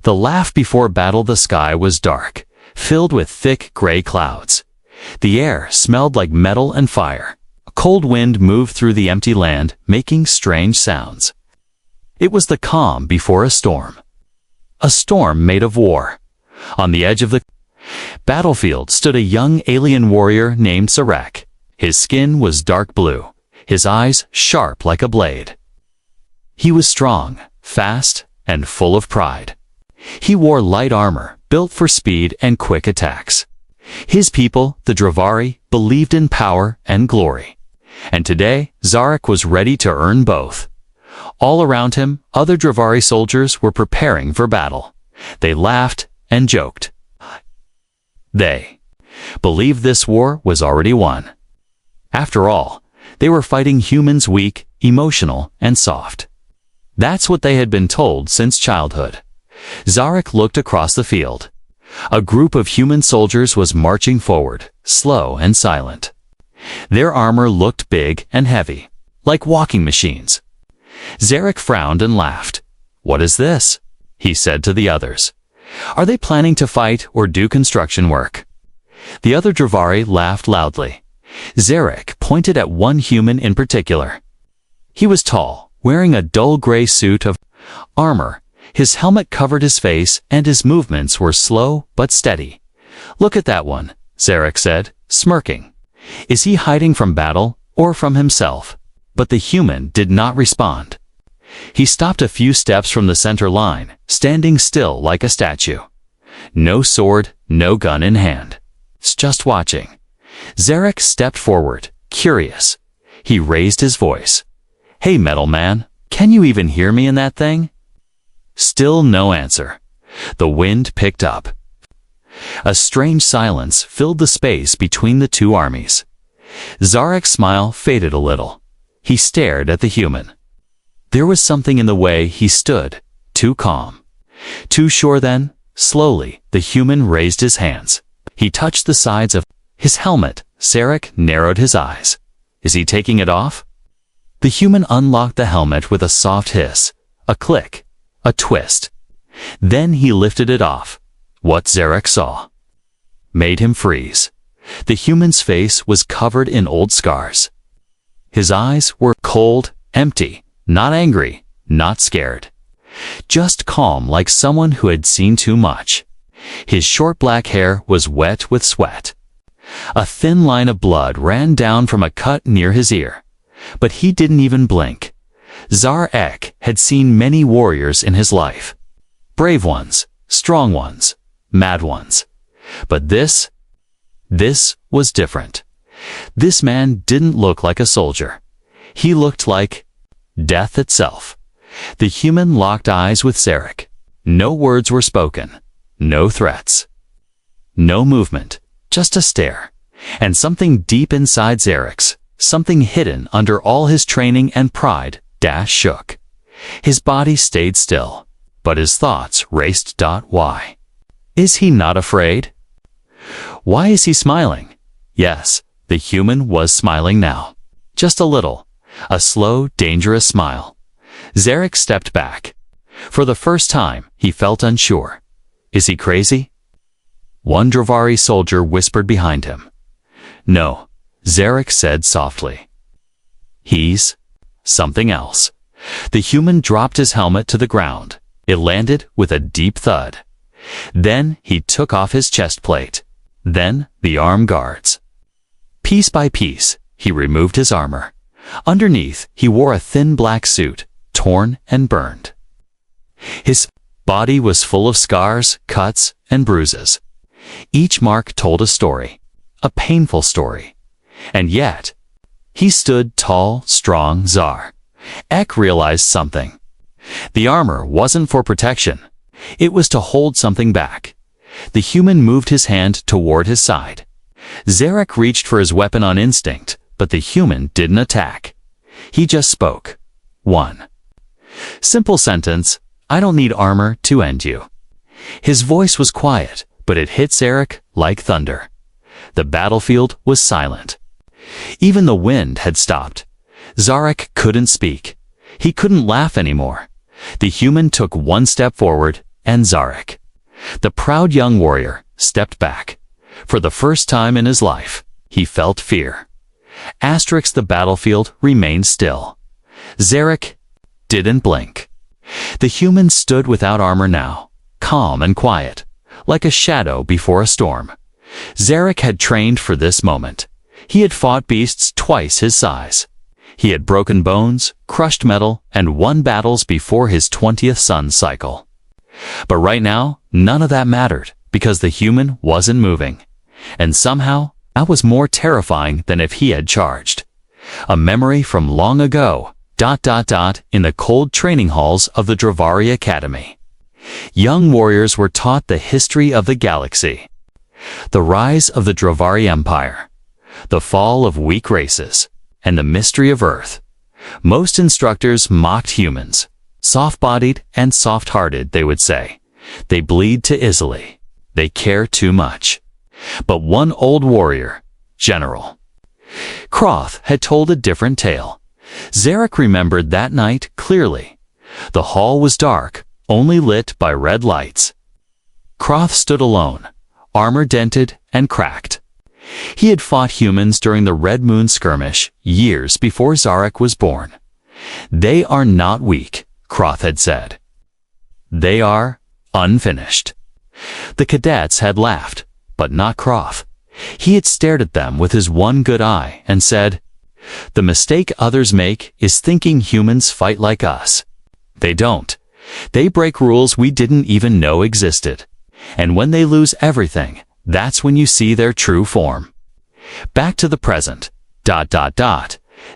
The laugh before battle. The sky was dark, filled with thick gray clouds. The air smelled like metal and fire. A cold wind moved through the empty land, making strange sounds. It was the calm before a storm. A storm made of war. On the edge of the battlefield stood a young alien warrior named Zarek. His skin was dark blue, his eyes sharp like a blade. He was strong, fast, and full of pride. He wore light armor, built for speed and quick attacks. His people, the Dravari, believed in power and glory. And today, Zarek was ready to earn both. All around him, other Dravari soldiers were preparing for battle. They laughed and joked. They believed this war was already won. After all, they were fighting humans weak, emotional, and soft. That's what they had been told since childhood. Zarek looked across the field. A group of human soldiers was marching forward, slow and silent. Their armor looked big and heavy, like walking machines. Zarek frowned and laughed. "What is this?" he said to the others. "Are they planning to fight or do construction work?" The other Dravari laughed loudly. Zarek pointed at one human in particular. He was tall, wearing a dull gray suit of armor. His helmet covered his face, and his movements were slow but steady. "Look at that one," Zarek said, smirking. "Is he hiding from battle or from himself?" But the human did not respond. He stopped a few steps from the center line, standing still like a statue. No sword, no gun in hand. Just watching. Zarek stepped forward, curious. He raised his voice. "Hey, metal man, can you even hear me in that thing?" Still no answer. The wind picked up. A strange silence filled the space between the two armies. Zarek's smile faded a little. He stared at the human. There was something in the way he stood, too calm. Too sure. Then, slowly, the human raised his hands. He touched the sides of his helmet. Zarek narrowed his eyes. "Is he taking it off?" The human unlocked the helmet with a soft hiss, a click, a twist. Then he lifted it off. What Zarek saw made him freeze. The human's face was covered in old scars. His eyes were cold, empty, not angry, not scared. Just calm, like someone who had seen too much. His short black hair was wet with sweat. A thin line of blood ran down from a cut near his ear. But he didn't even blink. Zarek had seen many warriors in his life. Brave ones, strong ones, mad ones. But this was different. This man didn't look like a soldier. He looked like death itself. The human locked eyes with Zarek. No words were spoken. No threats. No movement. Just a stare. And something deep inside Zarek's, something hidden under all his training and pride, shook. His body stayed still, but his thoughts raced. Why? Is he not afraid? Why is he smiling? Yes, the human was smiling now. Just a little. A slow, dangerous smile. Zarek stepped back. For the first time, he felt unsure. Is he crazy? One Dravari soldier whispered behind him. No, Zarek said softly. He's something else. The human dropped his helmet to the ground. It landed with a deep thud. Then he took off his chest plate. Then the arm guards. Piece by piece, he removed his armor. Underneath, he wore a thin black suit, torn and burned. His body was full of scars, cuts, and bruises. Each mark told a story, a painful story. And yet, he stood tall, strong. Zarek realized something. The armor wasn't for protection. It was to hold something back. The human moved his hand toward his side. Zarek reached for his weapon on instinct, but the human didn't attack. He just spoke. One simple sentence, I don't need armor to end you. His voice was quiet, but it hit Zarek like thunder. The battlefield was silent. Even the wind had stopped. Zarek couldn't speak. He couldn't laugh anymore. The human took one step forward, and Zarek. The proud young warrior stepped back. For the first time in his life, he felt fear. The battlefield remained still. Zarek didn't blink. The human stood without armor now, calm and quiet, like a shadow before a storm. Zarek had trained for this moment. He had fought beasts twice his size. He had broken bones, crushed metal, and won battles before his 20th sun cycle. But right now, none of that mattered, because the human wasn't moving. And somehow, that was more terrifying than if he had charged. A memory from long ago, in the cold training halls of the Dravari Academy. Young warriors were taught the history of the galaxy, the rise of the Dravari Empire, the fall of weak races, and the mystery of Earth. Most instructors mocked humans. Soft-bodied and soft-hearted, they would say. They bleed too easily. They care too much. But one old warrior, General Croth, had told a different tale. Zarek remembered that night clearly. The hall was dark, only lit by red lights. Croth stood alone, armor dented and cracked. He had fought humans during the Red Moon skirmish years before Zarek was born. They are not weak, Croth had said. They are unfinished. The cadets had laughed, but not Croth. He had stared at them with his one good eye and said, "The mistake others make is thinking humans fight like us. They don't. They break rules we didn't even know existed. And when they lose everything, that's when you see their true form." Back to the present.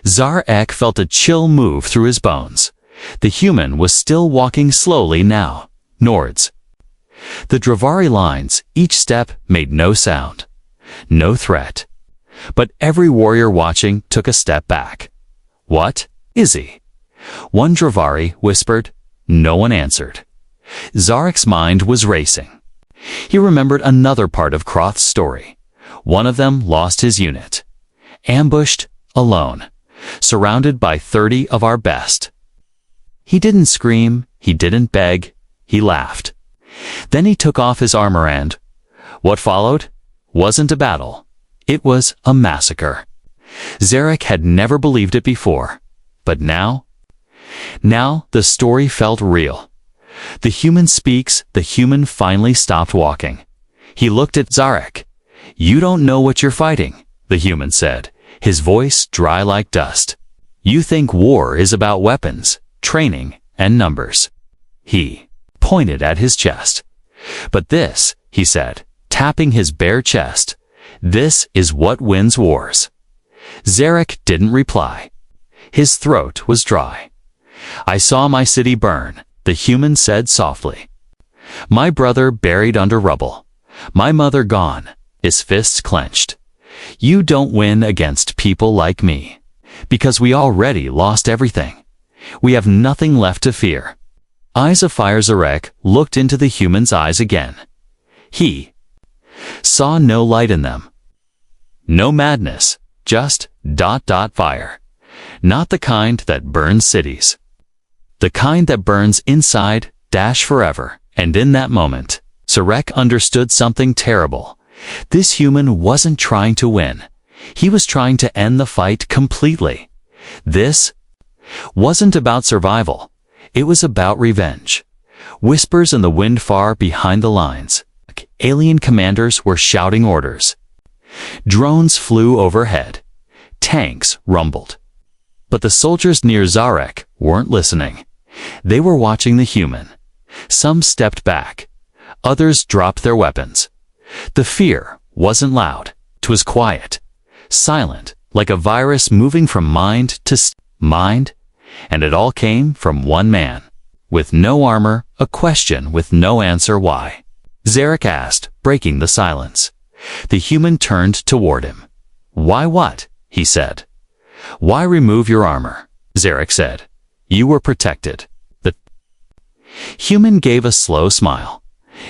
Zarek felt a chill move through his bones. The human was still walking slowly now, nords. The Dravari lines, each step made no sound, no threat. But every warrior watching took a step back. "What is he?" One Dravari whispered. No one answered. Zarek's mind was racing. He remembered another part of Croth's story. One of them lost his unit. Ambushed, alone, surrounded by 30 of our best. He didn't scream, he didn't beg, he laughed. Then he took off his armor and what followed wasn't a battle. It was a massacre. Zarek had never believed it before. But now the story felt real. The human speaks, the human finally stopped walking. He looked at Zarek. "You don't know what you're fighting," the human said, his voice dry like dust. "You think war is about weapons, training, and numbers." He pointed at his chest. "But this," he said, tapping his bare chest, "this is what wins wars." Zarek didn't reply. His throat was dry. "I saw my city burn," the human said softly. "My brother buried under rubble. My mother gone," his fists clenched. "You don't win against people like me. Because we already lost everything. We have nothing left to fear." Eyes of fire. Zarek looked into the human's eyes again. He saw no light in them. No madness, just fire. Not the kind that burns cities. The kind that burns inside, forever. And in that moment, Zarek understood something terrible. This human wasn't trying to win. He was trying to end the fight completely. This wasn't about survival. It was about revenge. Whispers in the wind far behind the lines. Alien commanders were shouting orders. Drones flew overhead. Tanks rumbled. But the soldiers near Zarek weren't listening. They were watching the human. Some stepped back. Others dropped their weapons. The fear wasn't loud. 'Twas quiet. Silent, like a virus moving from mind to mind. And it all came from one man. With no armor, a question with no answer. "Why?" Zarek asked, breaking the silence. The human turned toward him. "Why what?" he said. "Why remove your armor?" Zarek said. "You were protected." The human gave a slow smile.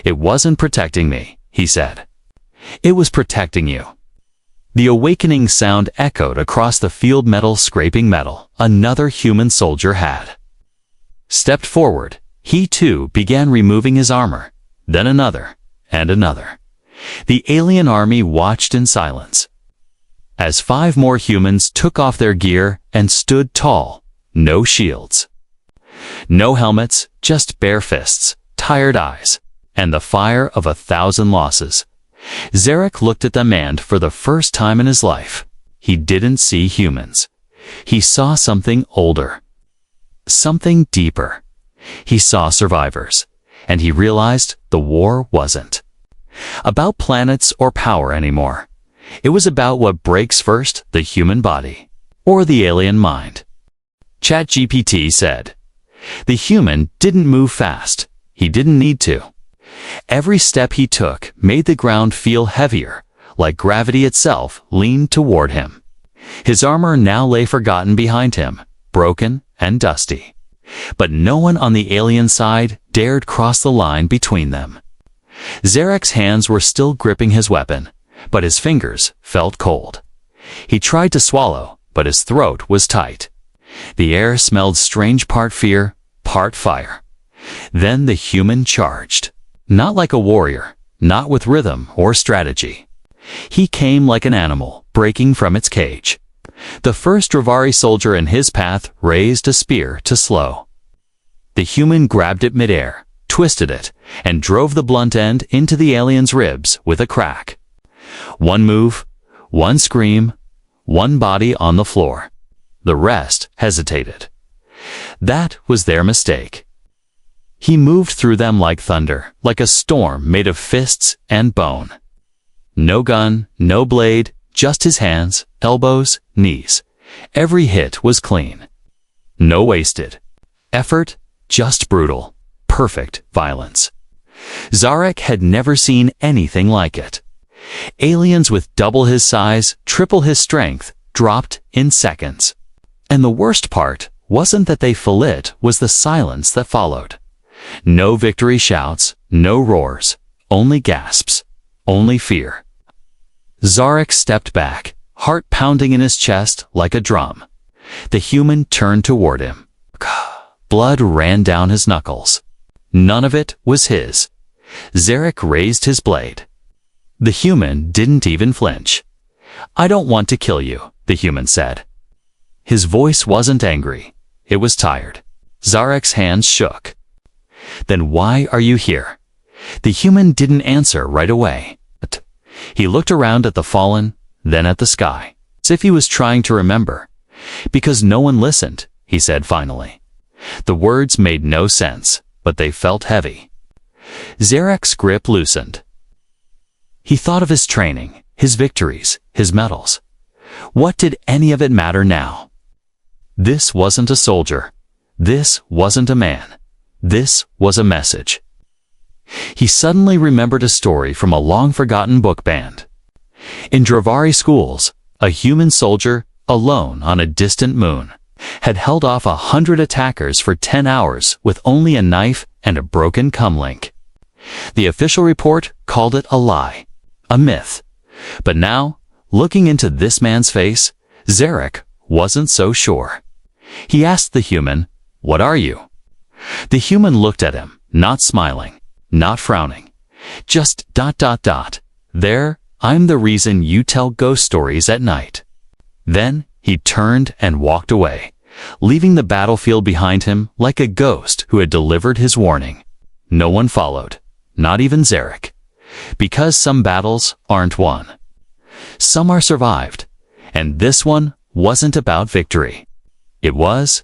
"It wasn't protecting me," he said. "It was protecting you." The awakening sound echoed across the field. Metal scraping metal. Another human soldier had stepped forward, He too began removing his armor, then another, and another. The alien army watched in silence, as 5 more humans took off their gear and stood tall, no shields. No helmets, just bare fists, tired eyes, and the fire of 1,000 losses. Zarek looked at them, and for the first time in his life, he didn't see humans. He saw something older, something deeper. He saw survivors, and he realized the war wasn't about planets or power anymore. It was about what breaks first, the human body or the alien mind. ChatGPT said, "The human didn't move fast. He didn't need to. Every step he took made the ground feel heavier, like gravity itself leaned toward him. His armor now lay forgotten behind him, broken and dusty. But no one on the alien side dared cross the line between them." Zarek's hands were still gripping his weapon, but his fingers felt cold. He tried to swallow, but his throat was tight. The air smelled strange, part fear, part fire. Then the human charged. Not like a warrior, not with rhythm or strategy. He came like an animal breaking from its cage. The first Dravari soldier in his path raised a spear to slow. The human grabbed it midair, twisted it, and drove the blunt end into the alien's ribs with a crack. One move, one scream, one body on the floor. The rest hesitated. That was their mistake. He moved through them like thunder, like a storm made of fists and bone. No gun, no blade, just his hands, elbows, knees. Every hit was clean. No wasted effort, just brutal, perfect violence. Zarek had never seen anything like it. Aliens with double his size, triple his strength, dropped in seconds. And the worst part wasn't that they fell, it was the silence that followed. No victory shouts, no roars, only gasps, only fear. Zarek stepped back, heart pounding in his chest like a drum. The human turned toward him. Blood ran down his knuckles. None of it was his. Zarek raised his blade. The human didn't even flinch. "I don't want to kill you," the human said. His voice wasn't angry. It was tired. Zarek's hands shook. "Then why are you here?" The human didn't answer right away. He looked around at the fallen, then at the sky, as if he was trying to remember. "Because no one listened," he said finally. The words made no sense, but they felt heavy. Zarek's grip loosened. He thought of his training, his victories, his medals. What did any of it matter now? This wasn't a soldier. This wasn't a man. This was a message. He suddenly remembered a story from a long-forgotten book band. In Dravari schools, a human soldier, alone on a distant moon, had held off 100 attackers for 10 hours with only a knife and a broken comlink. The official report called it a lie, a myth. But now, looking into this man's face, Zarek wasn't so sure. He asked the human, "What are you?" The human looked at him, not smiling, not frowning. Just ... "There, I'm the reason you tell ghost stories at night." Then he turned and walked away, leaving the battlefield behind him like a ghost who had delivered his warning. No one followed, not even Zarek. Because some battles aren't won. Some are survived, and this one wasn't about victory. It was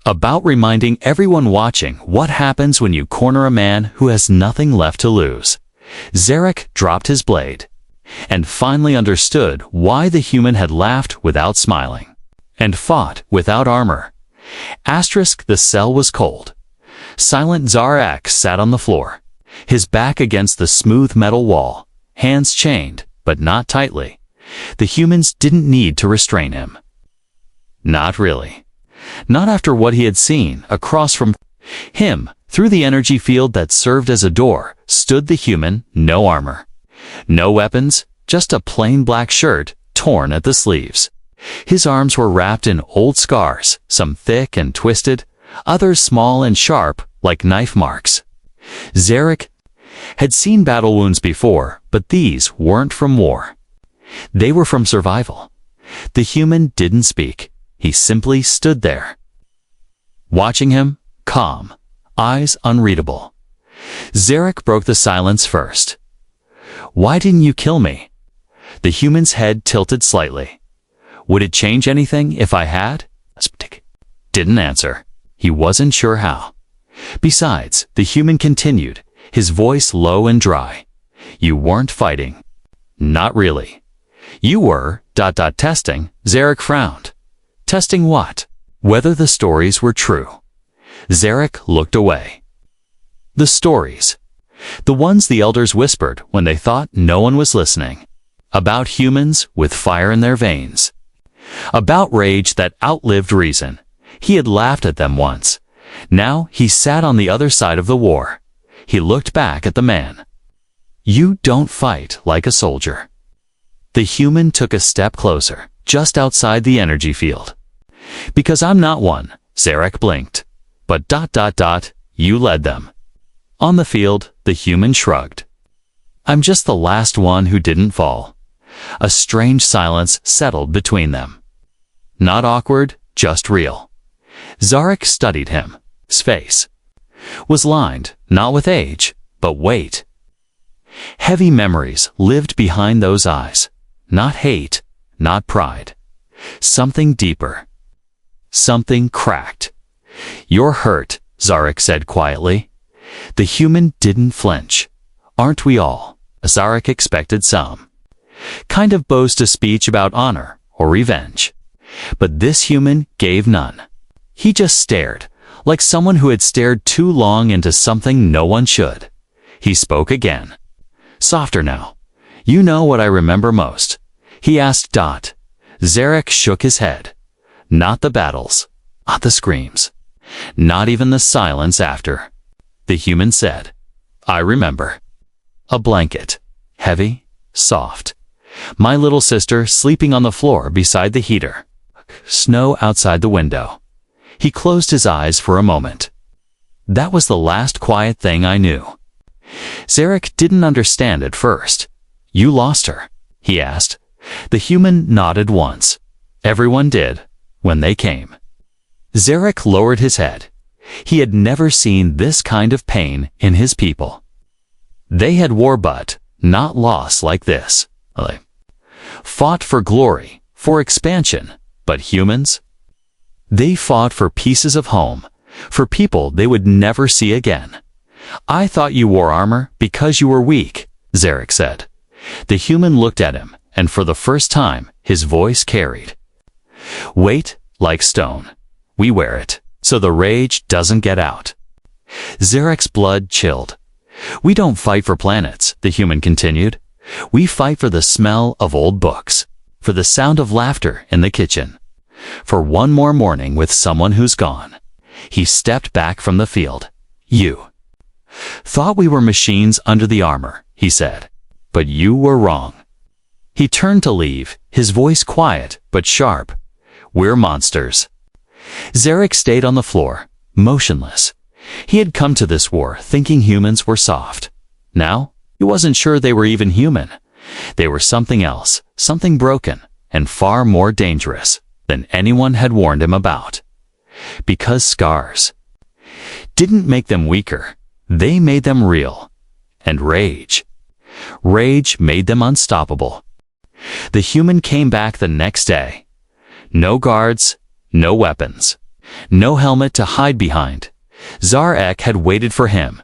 about reminding everyone watching what happens when you corner a man who has nothing left to lose. Zarek dropped his blade, and finally understood why the human had laughed without smiling, and fought without armor. The cell was cold. Silent Zarek sat on the floor, his back against the smooth metal wall, hands chained, but not tightly. The humans didn't need to restrain him. Not really. Not after what he had seen. Across from him, through the energy field that served as a door, stood the human, no armor. No weapons, just a plain black shirt, torn at the sleeves. His arms were wrapped in old scars, some thick and twisted, others small and sharp, like knife marks. Zarek had seen battle wounds before, but these weren't from war. They were from survival. The human didn't speak. He simply stood there. Watching him, calm, eyes unreadable. Zarek broke the silence first. "Why didn't you kill me?" The human's head tilted slightly. "Would it change anything if I had?" Didn't answer. He wasn't sure how. Besides, the human continued, his voice low and dry. "You weren't fighting." "Not really." "You were, testing." Zarek frowned. "Testing what?" "Whether the stories were true." Zarek looked away. The stories. The ones the elders whispered when they thought no one was listening. About humans with fire in their veins. About rage that outlived reason. He had laughed at them once. Now he sat on the other side of the war. He looked back at the man. "You don't fight like a soldier." The human took a step closer, just outside the energy field. "Because I'm not one," Zarek blinked. "But you led them." On the field, the human shrugged. "I'm just the last one who didn't fall." A strange silence settled between them. Not awkward, just real. Zarek studied him. His face was lined, not with age, but weight. Heavy memories lived behind those eyes. Not hate, not pride. Something deeper. Something cracked. "You're hurt," Zarek said quietly. The human didn't flinch. "Aren't we all?" Zarek expected some kind of boast a speech about honor or revenge. But this human gave none. He just stared, like someone who had stared too long into something no one should. He spoke again. Softer now. "You know what I remember most?" He asked. Zarek shook his head. "Not the battles, not the screams, not even the silence after." The human said, "I remember. A blanket, heavy, soft. My little sister sleeping on the floor beside the heater. Snow outside the window." He closed his eyes for a moment. "That was the last quiet thing I knew." Zarek didn't understand at first. "You lost her?" he asked. The human nodded once. Everyone did, when they came. Zarek lowered his head. He had never seen this kind of pain in his people. They had war but not loss like this. They fought for glory, for expansion, but humans? They fought for pieces of home, for people they would never see again. "I thought you wore armor because you were weak," Zarek said. The human looked at him, and for the first time, his voice carried weight like stone. "We wear it, so the rage doesn't get out." Zarek's blood chilled. "We don't fight for planets," the human continued. "We fight for the smell of old books, for the sound of laughter in the kitchen, for one more morning with someone who's gone." He stepped back from the field. "You thought we were machines under the armor," he said. "But you were wrong." He turned to leave, his voice quiet but sharp. "We're monsters." Zarek stayed on the floor, motionless. He had come to this war thinking humans were soft. Now, he wasn't sure they were even human. They were something else, something broken, and far more dangerous than anyone had warned him about. Because scars didn't make them weaker, they made them real. And rage made them unstoppable. The human came back the next day. No guards, no weapons, no helmet to hide behind. Zarek had waited for him,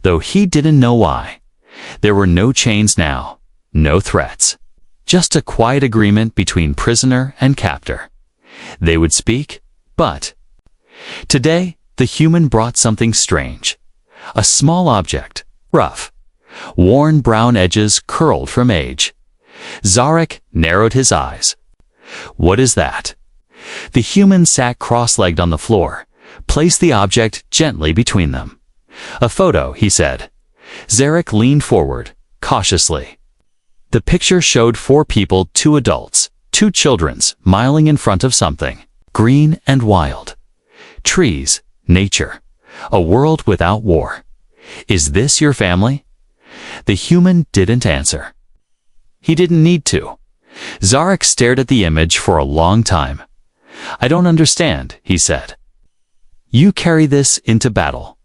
though he didn't know why. There were no chains now, no threats. Just a quiet agreement between prisoner and captor. They would speak, but today the human brought something strange. A small object, rough, worn brown edges curled from age. Zarek narrowed his eyes. "What is that?" The human sat cross-legged on the floor, placed the object gently between them. "A photo," he said. Zarek leaned forward, cautiously. The picture showed 4 people, 2 adults, 2 children, smiling in front of something, green and wild. Trees, nature, A world without war. Is this your family? The human didn't answer. He didn't need to. Zarek stared at the image for a long time. I don't understand, he said. You carry this into battle.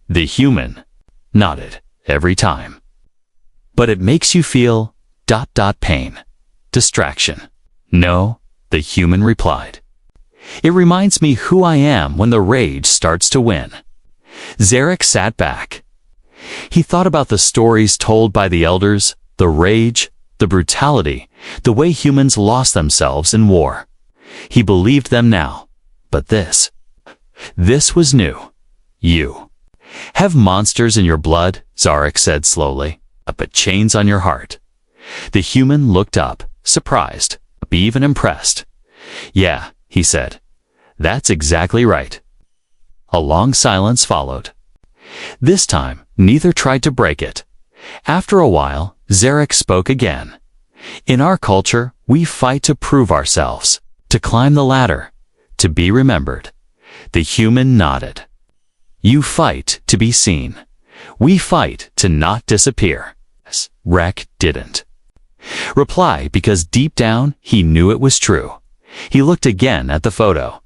The human nodded every time. But it makes you feel ... pain. Distraction. No, the human replied. It reminds me who I am when the rage starts to win. Zarek sat back. He thought about the stories told by the elders, the rage, the brutality, the way humans lost themselves in war. He believed them now. But this was new. You have monsters in your blood, Zarek said slowly, but chains on your heart. The human looked up, surprised, even impressed. Yeah, he said. That's exactly right. A long silence followed. This time, neither tried to break it. After a while, Zarek spoke again. In our culture, we fight to prove ourselves, to climb the ladder, to be remembered. The human nodded. You fight to be seen. We fight to not disappear. Zarek didn't reply because deep down he knew it was true. He looked again at the photo.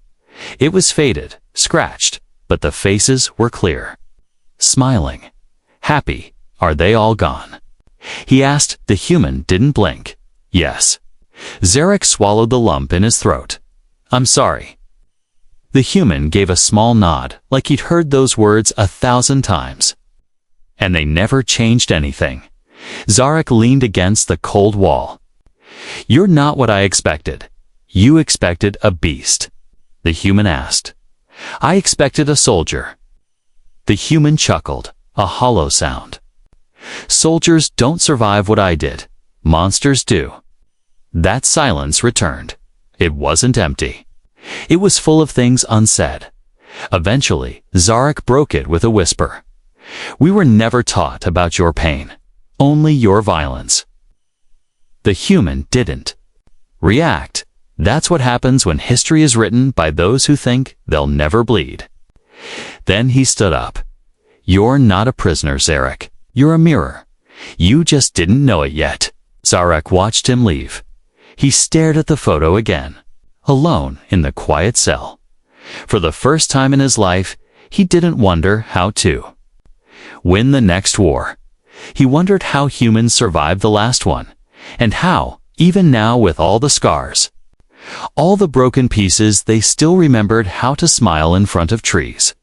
It was faded, scratched, but the faces were clear. Smiling. Happy. Are they all gone? He asked. The human didn't blink. Yes. Zarek swallowed the lump in his throat. I'm sorry. The human gave a small nod, like he'd heard those words 1,000 times. And they never changed anything. Zarek leaned against the cold wall. You're not what I expected. You expected a beast. The human asked. I expected a soldier. The human chuckled, a hollow sound. Soldiers don't survive what I did. Monsters do. That silence returned. It wasn't empty. It was full of things unsaid. Eventually, Zarek broke it with a whisper. We were never taught about your pain, only your violence. The human didn't react. That's what happens when history is written by those who think they'll never bleed. Then he stood up. You're not a prisoner, Zarek. You're a mirror. You just didn't know it yet. Zarek watched him leave. He stared at the photo again, alone in the quiet cell. For the first time in his life, he didn't wonder how to win the next war. He wondered how humans survived the last one, and how, even now with all the scars, all the broken pieces, they still remembered how to smile in front of trees.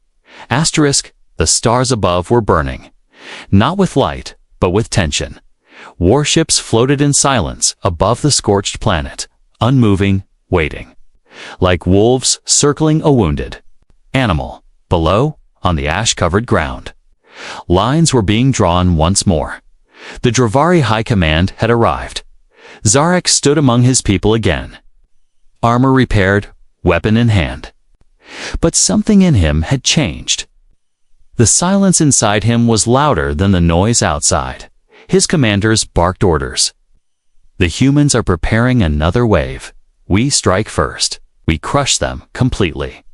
Asterisk, the stars above were burning. Not with light, but with tension. Warships floated in silence above the scorched planet, unmoving, waiting. Like wolves circling a wounded animal. Below, on the ash-covered ground, lines were being drawn once more. The Dravari High Command had arrived. Zarek stood among his people again. Armor repaired, weapon in hand. But something in him had changed. The silence inside him was louder than the noise outside. His commanders barked orders. The humans are preparing another wave. We strike first. We crush them completely.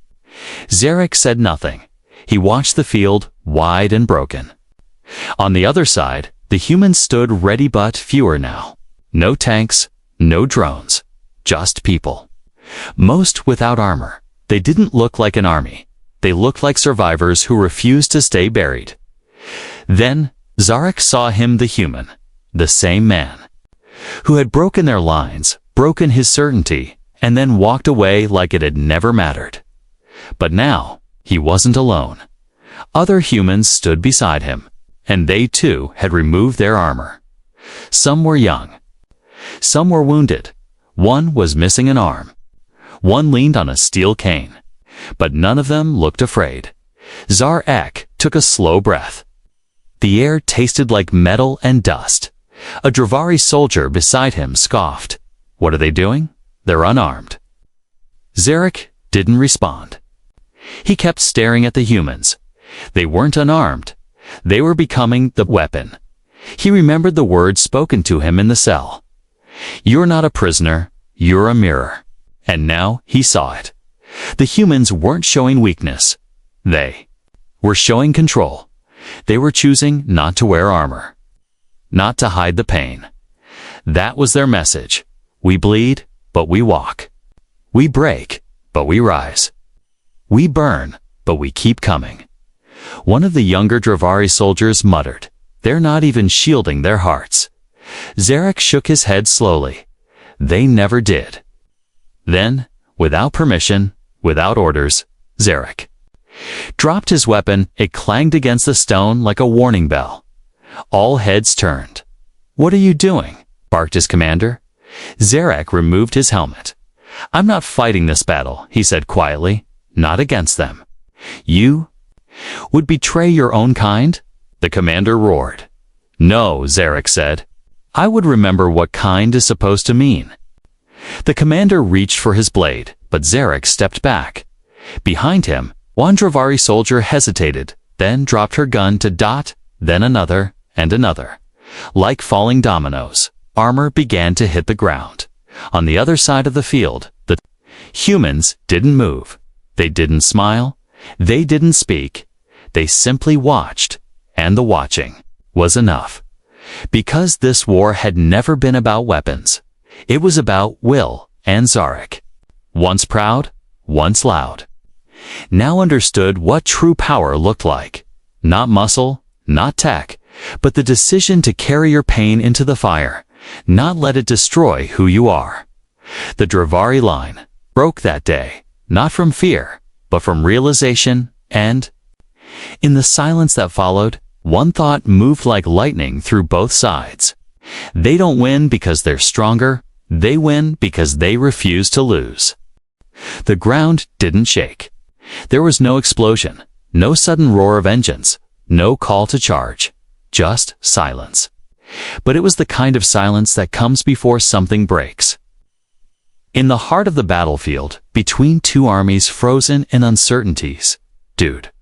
Zarek said nothing. He watched the field, wide and broken. On the other side, the humans stood ready, but fewer now. No tanks, no drones, just people. Most without armor. They didn't look like an army. They looked like survivors who refused to stay buried. Then, Zarek saw him, the human, the same man, who had broken their lines, broken his certainty, and then walked away like it had never mattered. But now, he wasn't alone. Other humans stood beside him, and they too had removed their armor. Some were young. Some were wounded. One was missing an arm. One leaned on a steel cane. But none of them looked afraid. Zarek took a slow breath. The air tasted like metal and dust. A Dravari soldier beside him scoffed. What are they doing? They're unarmed. Zarek didn't respond. He kept staring at the humans. They weren't unarmed. They were becoming the weapon. He remembered the words spoken to him in the cell. You're not a prisoner, you're a mirror. And now he saw it. The humans weren't showing weakness. They were showing control. They were choosing not to wear armor, not to hide the pain. That was their message. We bleed, but we walk. We break, but we rise. We burn, but we keep coming. One of the younger Dravari soldiers muttered, "They're not even shielding their hearts." Zarek shook his head slowly. They never did. Then, without permission, without orders, Zarek dropped his weapon. It clanged against the stone like a warning bell. All heads turned. "What are you doing?" barked his commander. Zarek removed his helmet. "I'm not fighting this battle," he said quietly. "Not against them." "You would betray your own kind?" the commander roared. "No," Zarek said. "I would remember what kind is supposed to mean." The commander reached for his blade, but Zarek stepped back. Behind him, one Dravari soldier hesitated, then dropped her gun to dot, then another, and another. Like falling dominoes, armor began to hit the ground. On the other side of the field, the humans didn't move. They didn't smile. They didn't speak. They simply watched, and the watching was enough. Because this war had never been about weapons. It was about Will and Zarek. Once proud, once loud. Now understood what true power looked like. Not muscle, not tech, but the decision to carry your pain into the fire, not let it destroy who you are. The Dravari line broke that day, not from fear, but from realization, and in the silence that followed, one thought moved like lightning through both sides. They don't win because they're stronger. They win because they refuse to lose. The ground didn't shake. There was no explosion, no sudden roar of engines, no call to charge, just silence. But it was the kind of silence that comes before something breaks. In the heart of the battlefield, between two armies frozen in uncertainties, dude.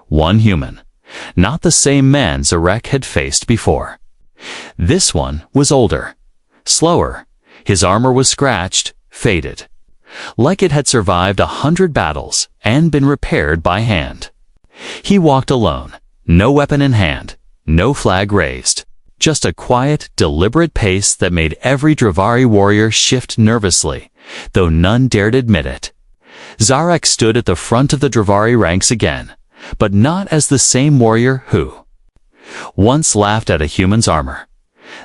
One human. Not the same man Zarek had faced before. This one was older, slower. His armor was scratched, faded, like it had survived 100 battles and been repaired by hand. He walked alone, no weapon in hand, no flag raised, just a quiet, deliberate pace that made every Dravari warrior shift nervously, though none dared admit it. Zarek stood at the front of the Dravari ranks again, but not as the same warrior who once laughed at a human's armor.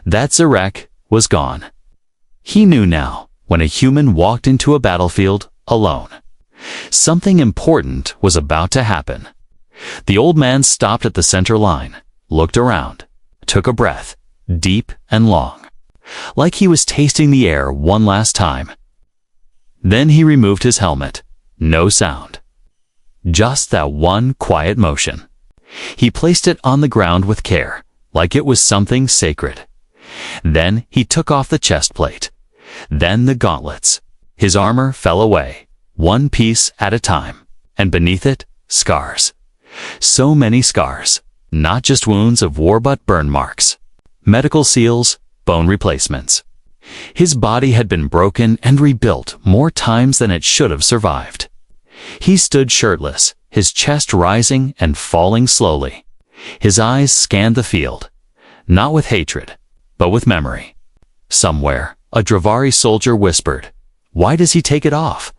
That Zarek was gone. He knew now, when a human walked into a battlefield alone, something important was about to happen. The old man stopped at the center line, looked around, took a breath, deep and long, like he was tasting the air one last time. Then he removed his helmet. No sound. Just that one quiet motion. He placed it on the ground with care, like it was something sacred. Then he took off the chest plate. Then the gauntlets. His armor fell away, one piece at a time, and beneath it, scars. So many scars, not just wounds of war but burn marks, medical seals, bone replacements. His body had been broken and rebuilt more times than it should have survived. He stood shirtless, his chest rising and falling slowly. His eyes scanned the field, not with hatred, but with memory. Somewhere, a Dravari soldier whispered, "Why does he take it off?"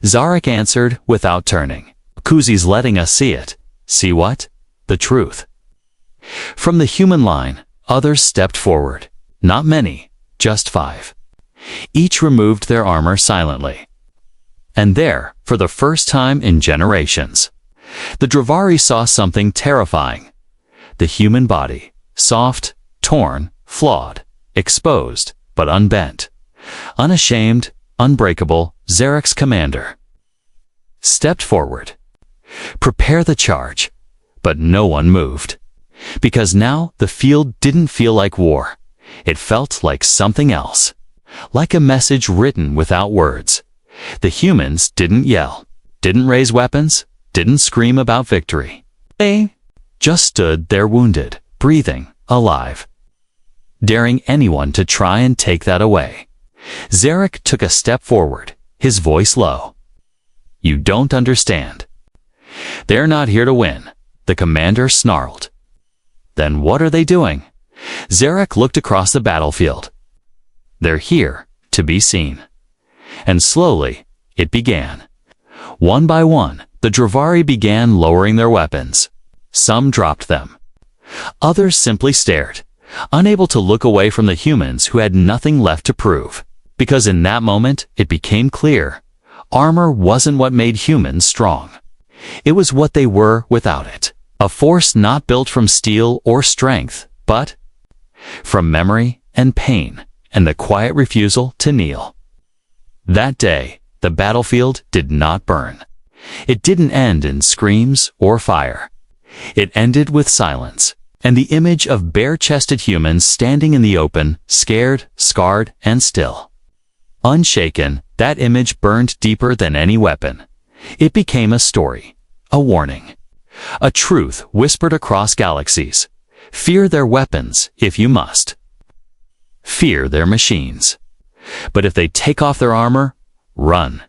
Zarek answered without turning, "Kuzi's letting us see it." See what? The truth. From the human line, others stepped forward. Not many, just 5. Each removed their armor silently. And there, for the first time in generations, the Dravari saw something terrifying. The human body, soft, torn, flawed, exposed, but unbent. Unashamed, unbreakable, Zarek's commander stepped forward. Prepare the charge. But no one moved. Because now the field didn't feel like war. It felt like something else. Like a message written without words. The humans didn't yell, didn't raise weapons, didn't scream about victory. They just stood there wounded, breathing, alive. Daring anyone to try and take that away. Zarek took a step forward, his voice low. "You don't understand. They're not here to win. the commander snarled. Then what are they doing? Zarek looked across the battlefield. They're here, to be seen. And slowly, it began. One by one, the Dravari began lowering their weapons. Some dropped them. Others simply stared, unable to look away from the humans who had nothing left to prove. Because in that moment, it became clear. Armor wasn't what made humans strong. It was what they were without it. A force not built from steel or strength, but from memory and pain, and the quiet refusal to kneel. That day, the battlefield did not burn. It didn't end in screams or fire. It ended with silence, and the image of bare-chested humans standing in the open, scared, scarred, and still. Unshaken, that image burned deeper than any weapon. It became a story, a warning, a truth whispered across galaxies. Fear their weapons if you must. Fear their machines. But if they take off their armor, run.